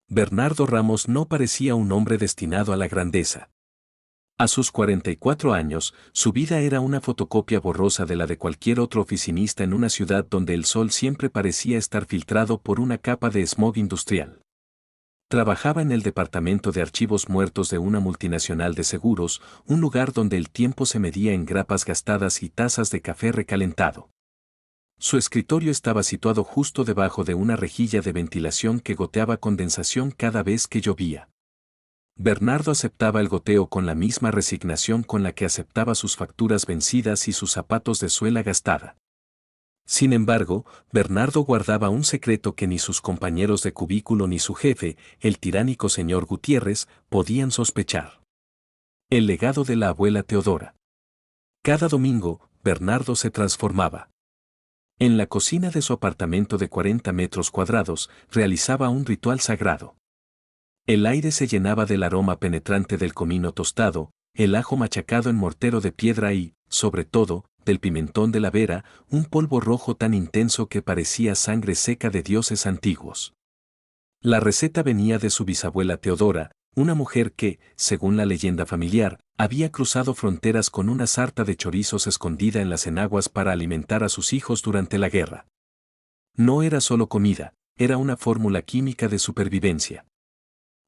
Bernardo Ramos no parecía un hombre destinado a la grandeza. A sus 44 años, su vida era una fotocopia borrosa de la de cualquier otro oficinista en una ciudad donde el sol siempre parecía estar filtrado por una capa de smog industrial. Trabajaba en el departamento de archivos muertos de una multinacional de seguros, un lugar donde el tiempo se medía en grapas gastadas y tazas de café recalentado. Su escritorio estaba situado justo debajo de una rejilla de ventilación que goteaba condensación cada vez que llovía. Bernardo aceptaba el goteo con la misma resignación con la que aceptaba sus facturas vencidas y sus zapatos de suela gastada. Sin embargo, Bernardo guardaba un secreto que ni sus compañeros de cubículo ni su jefe, el tiránico señor Gutiérrez, podían sospechar. El legado de la abuela Teodora. Cada domingo, Bernardo se transformaba. En la cocina de su apartamento de 40 metros cuadrados, realizaba un ritual sagrado. El aire se llenaba del aroma penetrante del comino tostado, el ajo machacado en mortero de piedra y, sobre todo, del pimentón de la vera, un polvo rojo tan intenso que parecía sangre seca de dioses antiguos. La receta venía de su bisabuela Teodora, una mujer que, según la leyenda familiar, había cruzado fronteras con una sarta de chorizos escondida en las enaguas para alimentar a sus hijos durante la guerra. No era solo comida, era una fórmula química de supervivencia.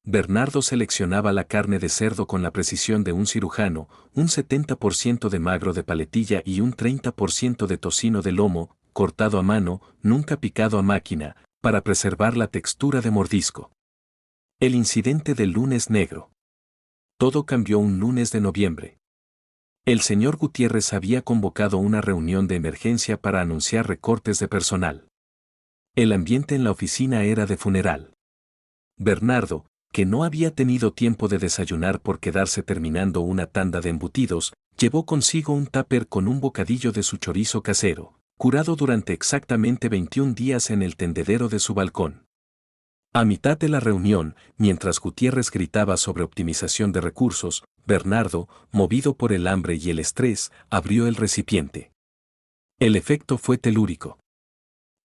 Bernardo seleccionaba la carne de cerdo con la precisión de un cirujano, un 70% de magro de paletilla y un 30% de tocino de lomo, cortado a mano, nunca picado a máquina, para preservar la textura de mordisco. El incidente del lunes negro. Todo cambió un lunes de noviembre. El señor Gutiérrez había convocado una reunión de emergencia para anunciar recortes de personal. El ambiente en la oficina era de funeral. Bernardo, que no había tenido tiempo de desayunar por quedarse terminando una tanda de embutidos, llevó consigo un tupper con un bocadillo de su chorizo casero, curado durante exactamente 21 días en el tendedero de su balcón. A mitad de la reunión, mientras Gutiérrez gritaba sobre optimización de recursos, Bernardo, movido por el hambre y el estrés, abrió el recipiente. El efecto fue telúrico.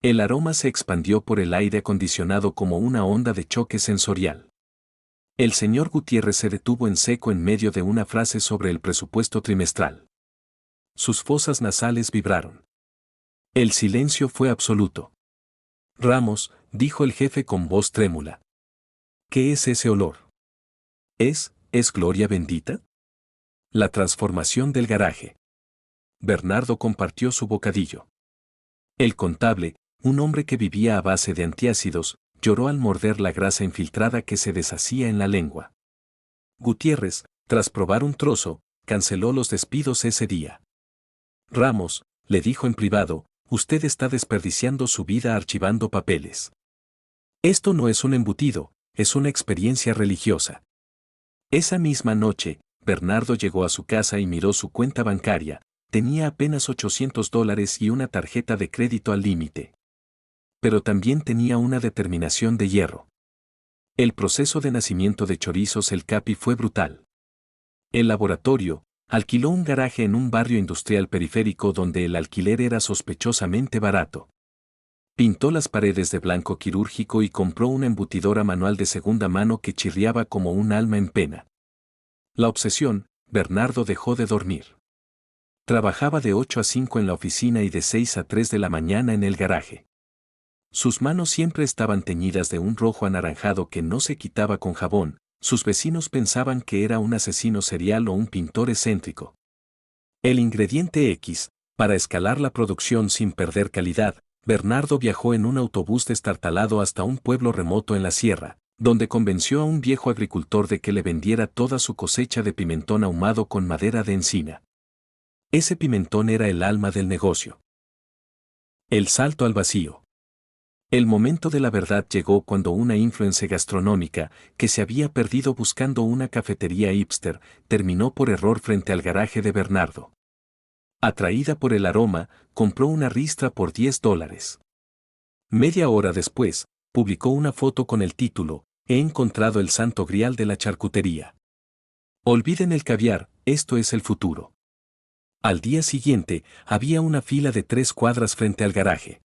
El aroma se expandió por el aire acondicionado como una onda de choque sensorial. El señor Gutiérrez se detuvo en seco en medio de una frase sobre el presupuesto trimestral. Sus fosas nasales vibraron. El silencio fue absoluto. Ramos, dijo el jefe con voz trémula. ¿Qué es ese olor? ¿Es gloria bendita? La transformación del garaje. Bernardo compartió su bocadillo. El contable, un hombre que vivía a base de antiácidos, lloró al morder la grasa infiltrada que se deshacía en la lengua. Gutiérrez, tras probar un trozo, canceló los despidos ese día. Ramos, le dijo en privado, usted está desperdiciando su vida archivando papeles. Esto no es un embutido, es una experiencia religiosa. Esa misma noche, Bernardo llegó a su casa y miró su cuenta bancaria, tenía apenas $800 y una tarjeta de crédito al límite. Pero también tenía una determinación de hierro. El proceso de nacimiento de Chorizos El Capi fue brutal. El laboratorio alquiló un garaje en un barrio industrial periférico donde el alquiler era sospechosamente barato. Pintó las paredes de blanco quirúrgico y compró una embutidora manual de segunda mano que chirriaba como un alma en pena. La obsesión, Bernardo dejó de dormir. Trabajaba de 8 a 5 en la oficina y de 6 a 3 de la mañana en el garaje. Sus manos siempre estaban teñidas de un rojo anaranjado que no se quitaba con jabón, sus vecinos pensaban que era un asesino serial o un pintor excéntrico. El ingrediente X, para escalar la producción sin perder calidad, Bernardo viajó en un autobús destartalado hasta un pueblo remoto en la sierra, donde convenció a un viejo agricultor de que le vendiera toda su cosecha de pimentón ahumado con madera de encina. Ese pimentón era el alma del negocio. El salto al vacío. El momento de la verdad llegó cuando una influencer gastronómica, que se había perdido buscando una cafetería hipster, terminó por error frente al garaje de Bernardo. Atraída por el aroma, compró una ristra por $10. Media hora después, publicó una foto con el título, He encontrado el santo grial de la charcutería. Olviden el caviar, esto es el futuro. Al día siguiente, había una fila de 3 cuadras frente al garaje.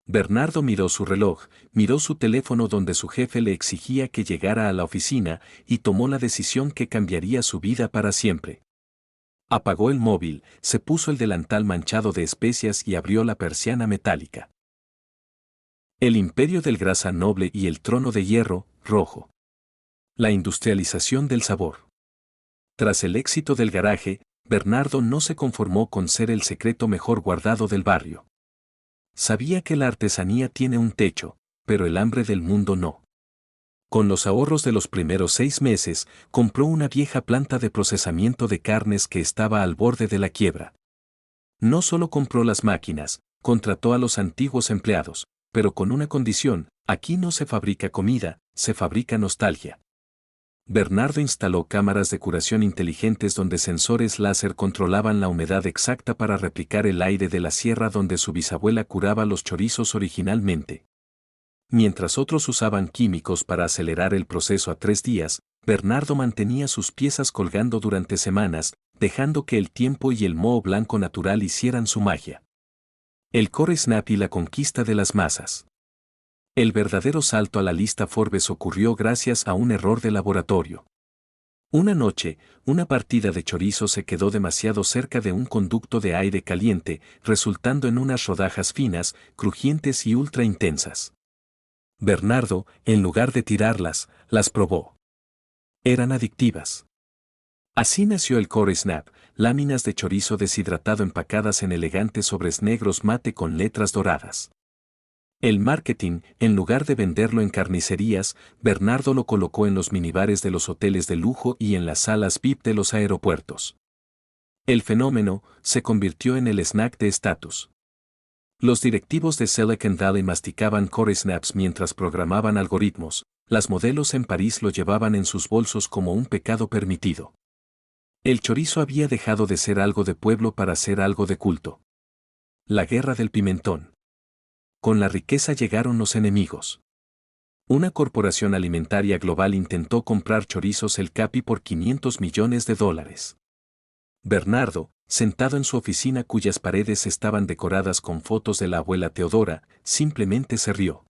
Bernardo miró su reloj, miró su teléfono donde su jefe le exigía que llegara a la oficina y tomó la decisión que cambiaría su vida para siempre. Apagó el móvil, se puso el delantal manchado de especias y abrió la persiana metálica. El imperio del grasa noble y el trono de hierro, rojo. La industrialización del sabor. Tras el éxito del garaje, Bernardo no se conformó con ser el secreto mejor guardado del barrio. Sabía que la artesanía tiene un techo, pero el hambre del mundo no. Con los ahorros de los primeros 6 meses, compró una vieja planta de procesamiento de carnes que estaba al borde de la quiebra. No solo compró las máquinas, contrató a los antiguos empleados, pero con una condición: aquí no se fabrica comida, se fabrica nostalgia. Bernardo instaló cámaras de curación inteligentes donde sensores láser controlaban la humedad exacta para replicar el aire de la sierra donde su bisabuela curaba los chorizos originalmente. Mientras otros usaban químicos para acelerar el proceso a 3 días, Bernardo mantenía sus piezas colgando durante semanas, dejando que el tiempo y el moho blanco natural hicieran su magia. El core snap y la conquista de las masas. El verdadero salto a la lista Forbes ocurrió gracias a un error de laboratorio. Una noche, una partida de chorizo se quedó demasiado cerca de un conducto de aire caliente, resultando en unas rodajas finas, crujientes y ultra intensas. Bernardo, en lugar de tirarlas, las probó. Eran adictivas. Así nació el core snap, láminas de chorizo deshidratado empacadas en elegantes sobres negros mate con letras doradas. El marketing, en lugar de venderlo en carnicerías, Bernardo lo colocó en los minibares de los hoteles de lujo y en las salas VIP de los aeropuertos. El fenómeno se convirtió en el snack de estatus. Los directivos de Silicon Valley masticaban core snaps mientras programaban algoritmos, las modelos en París lo llevaban en sus bolsos como un pecado permitido. El chorizo había dejado de ser algo de pueblo para ser algo de culto. La guerra del pimentón. Con la riqueza llegaron los enemigos. Una corporación alimentaria global intentó comprar Chorizos El Capi por $500 millones. Bernardo, sentado en su oficina cuyas paredes estaban decoradas con fotos de la abuela Teodora, simplemente se rió.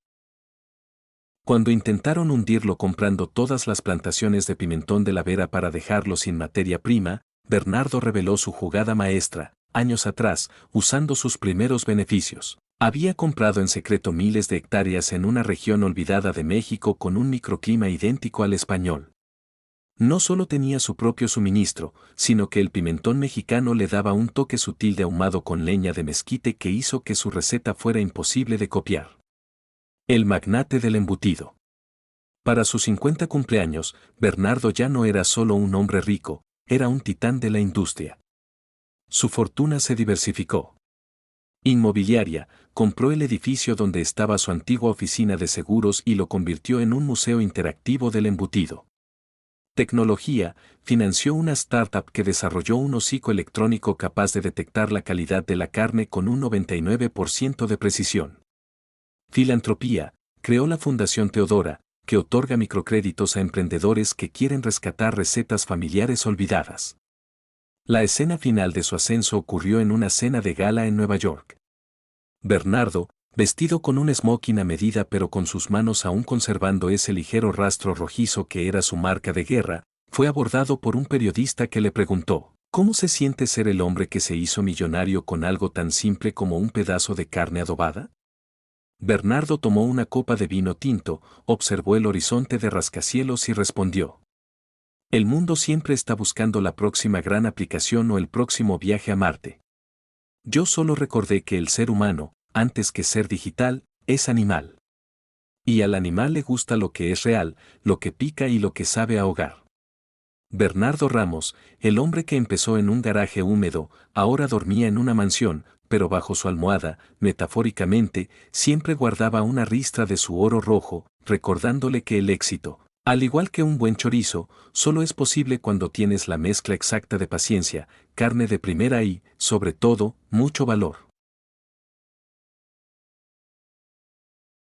Cuando intentaron hundirlo comprando todas las plantaciones de pimentón de la Vera para dejarlo sin materia prima, Bernardo reveló su jugada maestra. Años atrás, usando sus primeros beneficios, había comprado en secreto miles de hectáreas en una región olvidada de México con un microclima idéntico al español. No solo tenía su propio suministro, sino que el pimentón mexicano le daba un toque sutil de ahumado con leña de mezquite que hizo que su receta fuera imposible de copiar. El magnate del embutido. Para sus 50 cumpleaños, Bernardo ya no era solo un hombre rico, era un titán de la industria. Su fortuna se diversificó. Inmobiliaria, compró el edificio donde estaba su antigua oficina de seguros y lo convirtió en un museo interactivo del embutido. Tecnología, financió una startup que desarrolló un hocico electrónico capaz de detectar la calidad de la carne con un 99% de precisión. Filantropía, creó la Fundación Teodora, que otorga microcréditos a emprendedores que quieren rescatar recetas familiares olvidadas. La escena final de su ascenso ocurrió en una cena de gala en Nueva York. Bernardo, vestido con un smoking a medida pero con sus manos aún conservando ese ligero rastro rojizo que era su marca de guerra, fue abordado por un periodista que le preguntó: ¿cómo se siente ser el hombre que se hizo millonario con algo tan simple como un pedazo de carne adobada? Bernardo tomó una copa de vino tinto, observó el horizonte de rascacielos y respondió: el mundo siempre está buscando la próxima gran aplicación o el próximo viaje a Marte. Yo solo recordé que el ser humano, antes que ser digital, es animal. Y al animal le gusta lo que es real, lo que pica y lo que sabe ahogar. Bernardo Ramos, el hombre que empezó en un garaje húmedo, ahora dormía en una mansión, pero bajo su almohada, metafóricamente, siempre guardaba una ristra de su oro rojo, recordándole que el éxito, al igual que un buen chorizo, solo es posible cuando tienes la mezcla exacta de paciencia, carne de primera y, sobre todo, mucho valor.